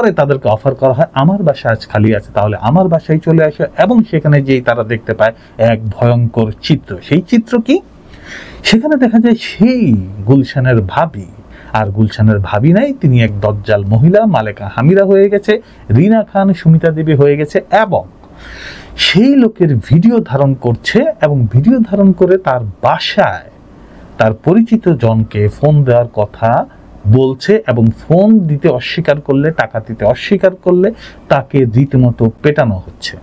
পরে তাদেরকে অফার করা হয় আমার বাসা আজ খালি আছে, তাহলে আমার বাসায় চলে আসে, এবং সেখানে যেই তারা দেখতে পায় এক ভয়ঙ্কর চিত্র। সেই চিত্র কি? সেখানে দেখা যায় সেই গুলশানের ভাবি, আর গুলশানের ভাবি নাই, তিনি এক দজ্জাল মহিলা মালেকা হামিরা হয়ে গেছে, রিনা খান সুমিতা দেবী হয়ে গেছে, এবং সেই লোকের ভিডিও ধারণ করছে এবং ভিডিও ধারণ করে তার বাসায় তার পরিচিত জনকে ফোন দেওয়ার কথা বলছে, এবং ফোন দিতে অস্বীকার করলে, টাকা দিতে অস্বীকার করলে তাকে রীতিমতো পেটানো হচ্ছে।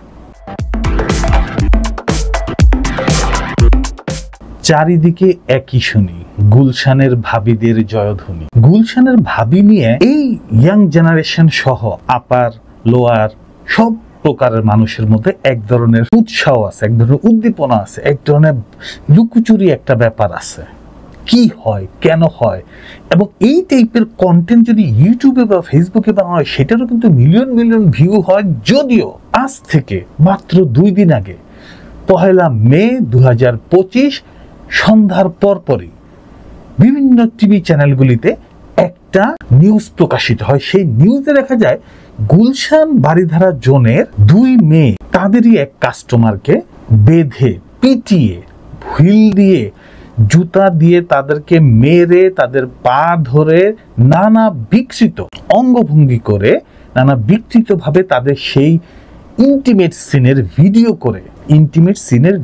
চারিদিকে একই শুনি, গুলশানের ভাবিদের জয়ধ্বনি। গুলশানের ভাবি নিয়ে এই ইয়াং জেনারেশন সহ আপার লোয়ার সব প্রকারের মানুষের মধ্যে এক ধরনের উৎসাহ আছে, এক ধরনের উদ্দীপনা আছে, এক ধরনের লুকোচুরি একটা ব্যাপার আছে। কি হয়, কেন হয়, এবং এই টাইপের কন্টেন্ট যদি ইউটিউবে বা ফেসবুকে বানানো হয়, সেটারও কিন্তু মিলিয়ন মিলিয়ন ভিউ হয়। যদিও আজ থেকে মাত্র 2 দিন আগে 1 মে 2025 সন্ধ্যার পরপরই বিভিন্ন টিভি চ্যানেলগুলিতে একটা নিউজ প্রকাশিত হয়। সেই নিউজে দেখা যায় গুলশান বারিধারা জোনের 2 মেয়ে তাদেরই এক কাস্টমারকে বেঁধে পিটিয়ে হুইল দিয়ে জুতা দিয়ে তাদেরকে মেরে তাদের পা ধরে নানা বিকৃত অঙ্গভঙ্গি করে নানা বিকৃতভাবে তাদের সেই ইন্টিমেট সিনের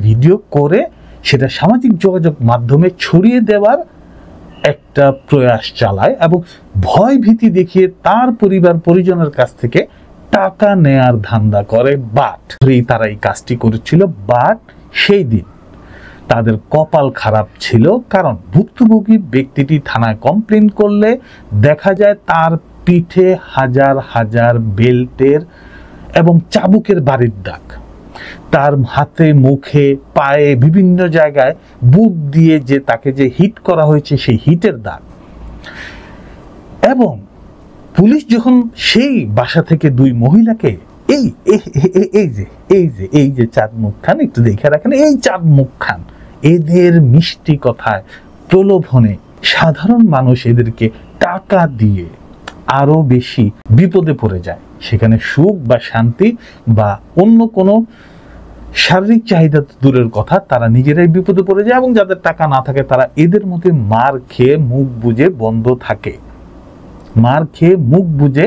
ভিডিও করে সেটা সামাজিক যোগাযোগ মাধ্যমে ছড়িয়ে দেওয়ার একটা প্রয়াস চালায়, এবং ভয় ভীতি দেখিয়ে তার পরিবার পরিজনের কাছ থেকে টাকা নেয়ার ধান্দা করে। বাট তারা এই কাজটি করেছিল, বাট সেই দিন তাদের কপাল খারাপ ছিল, কারণ ভুক্তভোগী ব্যক্তিটি থানায় কমপ্লেন করলে দেখা যায় তার পিঠে হাজার হাজার বেল্টের এবং চাবুকের বাড়ির দাগ, তার হাতে মুখে পায়ে বিভিন্ন জায়গায় বুট দিয়ে যে তাকে যে হিট করা হয়েছে সেই হিটের দাগ। এবং পুলিশ যখন সেই বাসা থেকে 2 মহিলাকে এই যে চাঁদ মুখ খান, একটু দেখে রাখেন, এই চাঁদ মুখ খান, এদের মিষ্টি কথায় প্রলোভনে সাধারণ মানুষ এদেরকে টাকা দিয়ে আরো বেশি বিপদে পড়ে যায়। সেখানে সুখ বা শান্তি বা অন্য কোনো শারীরিক চাহিদা দূরের কথা, তারা নিজেরাই বিপদে পড়ে যায়, এবং যাদের টাকা না থাকে তারা এদের মধ্যে মার খেয়ে মুখ বুজে বন্ধ থাকে, মার খেয়ে মুখ বুজে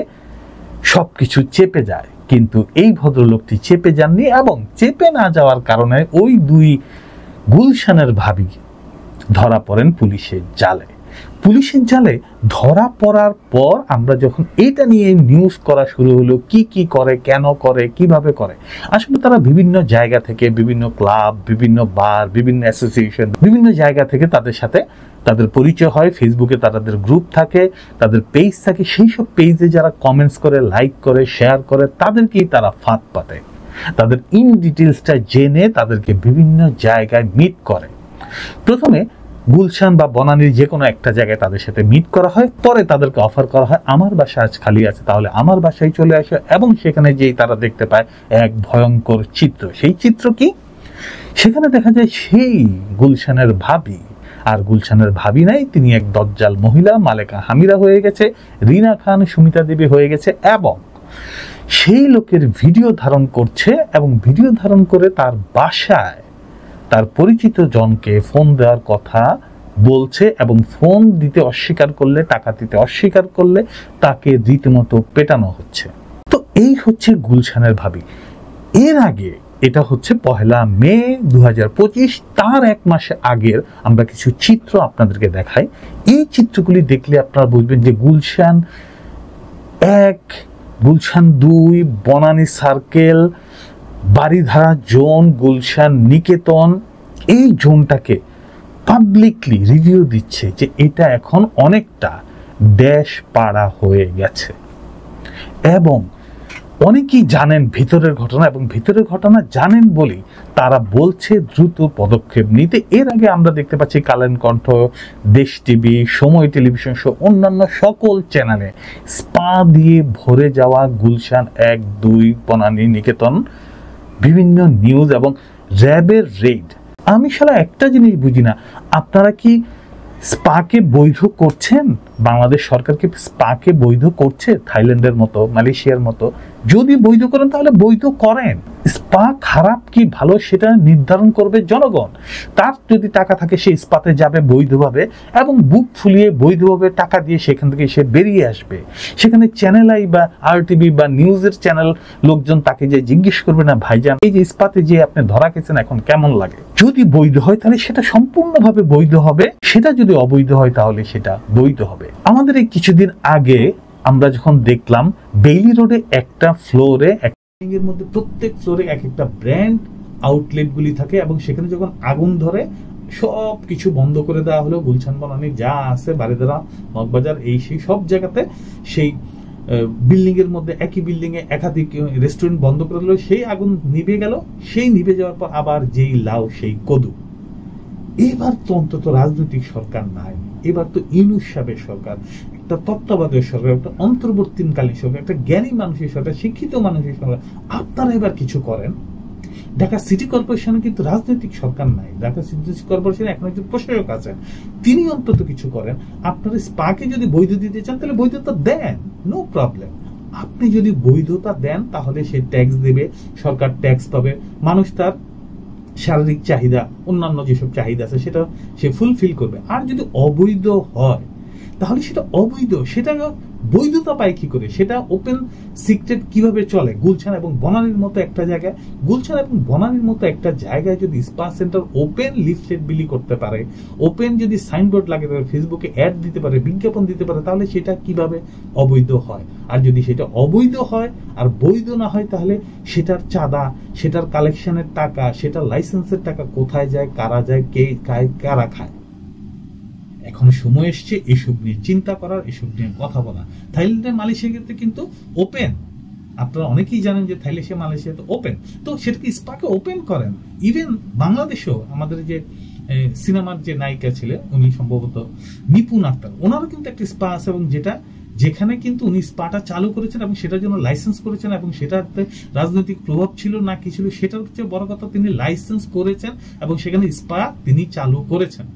সবকিছু চেপে যায়। কিন্তু এই ভদ্রলোকটি চেপে যাননি, এবং চেপে না যাওয়ার কারণে ওই 2 গুলশানের ভাবি ধরা পড়েন পুলিশের জালে। পুলিশের জালে ধরা পড়ার পর আমরা যখন এটা নিয়ে নিউজ করা শুরু হলো, কি করে, কেন করে, কিভাবে করে, আসলে তারা বিভিন্ন জায়গা থেকে, বিভিন্ন ক্লাব, বিভিন্ন বার, বিভিন্ন অ্যাসোসিয়েশন, বিভিন্ন জায়গা থেকে তাদের সাথে তাদের পরিচয় হয়। ফেসবুকে তাদের গ্রুপ থাকে, তাদের পেজ থাকে, সেই সব পেজে যারা কমেন্টস করে, লাইক করে, শেয়ার করে, তাদেরকেই তারা ফাঁদ পাতে, তাদের ইন ডিটেলসটা জেনে তাদেরকে বিভিন্ন জায়গায় মিট করে। প্রথমে গুলশান বা বনানীর যে কোনো একটা জায়গায় তাদের সাথে মিট করা হয়, পরে তাদেরকে অফার করা হয় আমার বাসা আজ খালি আছে, তাহলে আমার বাসায় চলে আসে, এবং সেখানে যেই তারা দেখতে পায় এক ভয়ঙ্কর চিত্র। সেই চিত্র কি? সেখানে দেখা যায় সেই গুলশানের ভাবি, আর গুলশানের ভাবি নাই, তিনি এক দজ্জাল মহিলা মালেকা হামিরা হয়ে গেছে, রিনা খান সুমিতা দেবী হয়ে গেছে, এবং সেই লোকের ভিডিও ধারণ করছে এবং ভিডিও ধারণ করে তার বাসায় তার পরিচিত জনকে ফোন দেওয়ার কথা বলছে, এবং ফোন দিতে অস্বীকার করলে, টাকা দিতে অস্বীকার করলে তাকে রীতিমতো পেটানো হচ্ছে। তো এই হচ্ছে গুলশানের ভাবি। এর আগে এটা হচ্ছে 1 মে 2025, তার 1 মাস আগের আমরা কিছু চিত্র আপনাদেরকে দেখাই। এই চিত্রগুলি দেখলে আপনারা বুঝবেন যে গুলশান 1, গুলশান 2, বনানী সার্কেল, বারিধারা জোন, গুলশান নিকেতন, এই জোনটাকে পাবলিকলি রিভিউ দিচ্ছে যে এটা এখন অনেকটা দেশ পাড়া হয়ে গেছে, এবং অনেকেই জানেন ভিতরের ঘটনা, এবং ভিতরের ঘটনা জানেন বলেই তারা বলছে দ্রুত পদক্ষেপ নিতে। এর আগে আমরা দেখতে পাচ্ছি কালের কণ্ঠ, দেশ টিভি, সময় টেলিভিশন সহ অন্যান্য সকল চ্যানেলে স্পা দিয়ে ভরে যাওয়া গুলশান 1, 2, বনানী নিকেতন, বিভিন্ন নিউজ এবং র্যাবের রেড। আমি শালা একটা জিনিস বুঝি না, আপনারা কি স্পাকে বৈধ করছেন? বাংলাদেশ সরকারকে স্পাকে বৈধ করছে থাইল্যান্ডের মতো, মালয়েশিয়ার মতো? যদি বৈধ করেন তাহলে বৈধ করেন। স্পা খারাপ কি ভালো সেটা নির্ধারণ করবে জনগণ। তার যদি টাকা থাকে সে স্পাতে যাবে বৈধভাবে এবং বুক ফুলিয়ে বৈধভাবে টাকা দিয়ে সেখান থেকে সে বেরিয়ে আসবে। সেখানে চ্যানেল আই বা RTV বা নিউজের চ্যানেল লোকজন তাকে যে জিজ্ঞেস করবে না, ভাইজান এই যে স্পাতে যে আপনি ধরা গেছেন এখন কেমন লাগে? যদি বৈধ হয় তাহলে সেটা সম্পূর্ণভাবে বৈধ হবে, সেটা যদি অবৈধ হয় তাহলে সেটা বৈধ হবে। আমাদের এই কিছুদিন আগে আমরা যখন দেখলাম বেইলি রোডে একটা ফ্লোরে এর মধ্যে প্রত্যেক ফ্লোরে এক একটা ব্র্যান্ড আউটলেট গুলি থাকে এবং সেখানে যখন আগুন ধরে সব কিছু বন্ধ করে দেওয়া হলো। গুলশান বনানী যা আছে, বারিধারা, মগবাজার, এই সেই সব জায়গাতে সেই বিল্ডিং এর মধ্যে একই বিল্ডিং এ একাধিক রেস্টুরেন্ট বন্ধ করে দিল। সেই আগুন নিভে গেল। সেই নিভে যাওয়ার পর আবার যেই লাউ সেই কদু। এবার তো অন্তত রাজনৈতিক সরকার নাই, এবার তো ইউনূস সাহেবের সরকার, একটা তত্ত্বাবধায়ক সরকার, একটা অন্তর্বর্তীকালীন সরকার, একটা জ্ঞানী মানুষের সরকার, শিক্ষিত মানুষের সরকার। আপনারা এবার কিছু করেন। ঢাকা সিটি কর্পোরেশনে কিন্তু রাজনৈতিক সরকার নাই। ঢাকা সিটি কর্পোরেশনে এখন একজন প্রশাসক আছেন, তিনি অন্তত কিছু করেন। আপনারা স্পাকে যদি বৈধ দিতে চান তাহলে বৈধতা দেন, নো প্রবলেম। আপনি যদি বৈধতা দেন তাহলে সে ট্যাক্স দেবে, সরকার ট্যাক্স পাবে, মানুষ তার শারীরিক চাহিদা, অন্যান্য যেসব চাহিদা আছে সেটা সে ফুলফিল করবে। আর যদি অবৈধ হয় তাহলে সেটা অবৈধ, সেটা বৈধতা পায় কি করে? সেটা ওপেন সিক্রেট কিভাবে চলে? গুলশান এবং বনানীর মতো একটা জায়গায়, গুলশান এবং বনানীর মতো একটা জায়গায় যদি স্পা সেন্টার ওপেন লিফলেট বিলি করতে পারে, ওপেন যদি সাইনবোর্ড লাগাতে পারে, ফেসবুকে অ্যাড দিতে পারে, বিজ্ঞাপন দিতে পারে, তাহলে সেটা কিভাবে অবৈধ হয়? আর যদি সেটা অবৈধ হয় আর বৈধ না হয় তাহলে সেটার চাঁদা, সেটার কালেকশনের টাকা, সেটার লাইসেন্সের টাকা কোথায় যায়, কারা যায়, কে খায়, কারা খায়? এখন সময় এসছে এসব নিয়ে চিন্তা করার, এসব নিয়ে কথা বলা। থাইল্যান্ডের, মালয়েশিয়াতে কিন্তু ওপেন, আপনারা অনেকেই জানেন যে থাইল্যান্ড, মালয়েশিয়াতে ওপেন, তো সেটাকে স্পাকে ওপেন করেন। ইভেন বাংলাদেশেও আমাদের যে সিনেমার যে নায়িকা ছিলেন, উনি সম্ভবত নিপুণ আক্তার, ওনারও কিন্তু একটা স্পা আছে এবং যেখানে কিন্তু উনি স্পাটা চালু করেছেন এবং সেটার জন্য লাইসেন্স করেছেন এবং সেটাতে রাজনৈতিক প্রভাব ছিল না কি ছিল সেটার হচ্ছে বড় কথা, তিনি লাইসেন্স করেছেন এবং সেখানে স্পা তিনি চালু করেছেন।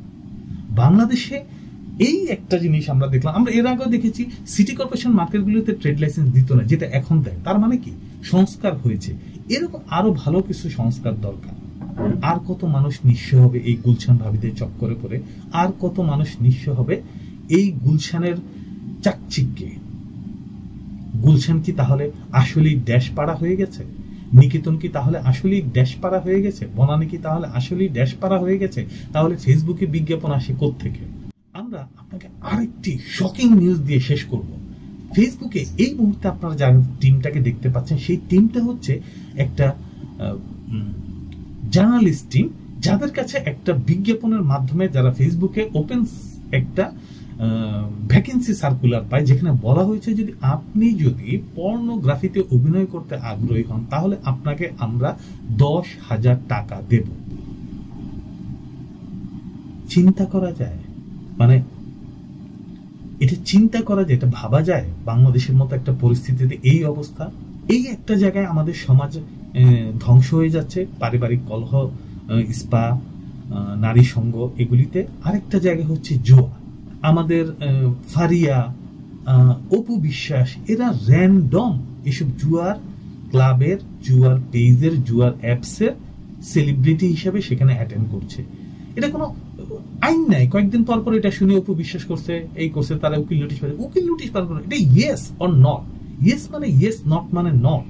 বাংলাদেশে এই একটা জিনিস আমরা দেখলাম, আমরা এর আগেও দেখেছি সিটি কর্পোরেশন মার্কেটগুলোতে ট্রেড লাইসেন্স দিত না, যেটা এখন দেয়। তার মানে কি সংস্কার হয়েছে। এরকম আরো ভালো কিছু সংস্কার দরকার। আর কত মানুষ নিঃস্ব হবে এই গুলশান ভাবিদের চক্করে পড়ে? আর কত মানুষ নিঃস্ব হবে এই গুলশানের চাকচিক্যে? গুলশান কি তাহলে আসলেই ড্যাশপাড়া হয়ে গেছে? নিকেতন কি তাহলে আসলেই ড্যাশপাড়া হয়ে গেছে? বনানী কি তাহলে আসলেই ড্যাশপাড়া হয়ে গেছে? তাহলে ফেসবুকে বিজ্ঞাপন আসে কোত্থেকে? আমরা আপনাকে আরেকটি শকিং নিউজ দিয়ে শেষ করব। ফেসবুকে এই মুহূর্তে আপনারা যারা টিমটাকে দেখতে পাচ্ছেন, সেই টিমটা হচ্ছে একটা জার্নালিস্ট টিম, যাদের কাছে একটা বিজ্ঞাপনের মাধ্যমে যারা ফেসবুকে ওপেন একটা ভ্যাকেন্সি সার্কুলার পায়, যেখানে বলা হয়েছে যদি আপনি যদি পর্নোগ্রাফিতে অভিনয় করতে আগ্রহী হন তাহলে আপনাকে আমরা 10,000 টাকা দেব। চিন্তা করা যায়, মানে এটা চিন্তা করা যায়, এটা ভাবা যায় বাংলাদেশের মতো একটা পরিস্থিতিতে এই অবস্থা? এই একটা জায়গায় আমাদের সমাজ ধ্বংস হয়ে যাচ্ছে, পারিবারিক কলহ, স্পা, নারী সঙ্গ, এগুলিতে। আরেকটা জায়গা হচ্ছে জুয়া। আমাদের ফারিয়া, অপু বিশ্বাস, এরা র্যান্ডম এসব জুয়ার ক্লাবের, জুয়ার পেজের, জুয়ার অ্যাপসের সেলিব্রিটি হিসাবে সেখানে অ্যাটেন্ড করছে। এটা কোনো আইন নাই। কয়েকদিন পর পর এটা শুনে অপু বিশ্বাস করছে, এই করছে, তারা উকিল নোটিশ পাবে। উকিল নোটিশ পাবে না, এটা ইয়েস অর নট। ইয়েস মানে ইয়েস, নট মানে নট।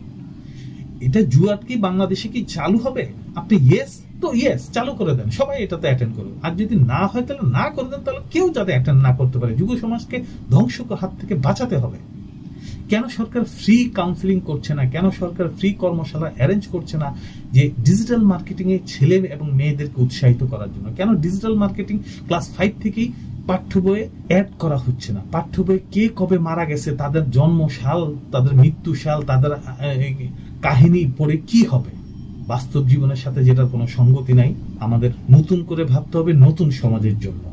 এটা জুয়া কি বাংলাদেশে কি চালু হবে? আপনি ইয়েস তো ইয়েস চালু করে দেন, সবাই এটাতে অ্যাটেন্ড করুন। আর যদি না হয় তাহলে না করে দেন, তাহলে কেউ যাতে অ্যাটেন্ড না করতে পারে। যুব সমাজকে ধ্বংসের হাত থেকে বাঁচাতে হবে। কেন সরকার ফ্রি কাউন্সিলিং করছে না? কেন সরকার ফ্রি কর্মশালা অ্যারেঞ্জ করছে না যে ডিজিটাল মার্কেটিং এ ছেলে এবং মেয়েদেরকে উৎসাহিত করার জন্য? কেন ডিজিটাল মার্কেটিং ক্লাস 5 থেকেই পাঠ্য বইয়ে অ্যাড করা হচ্ছে না? পাঠ্য বইয়ে কে কবে মারা গেছে, তাদের জন্ম সাল, তাদের মৃত্যু সাল, তাদের কাহিনী পড়ে কি হবে? বাস্তব জীবনের সাথে যেটার কোনো সঙ্গতি নাই। আমাদের নতুন করে ভাবতে হবে নতুন সমাজের জন্য।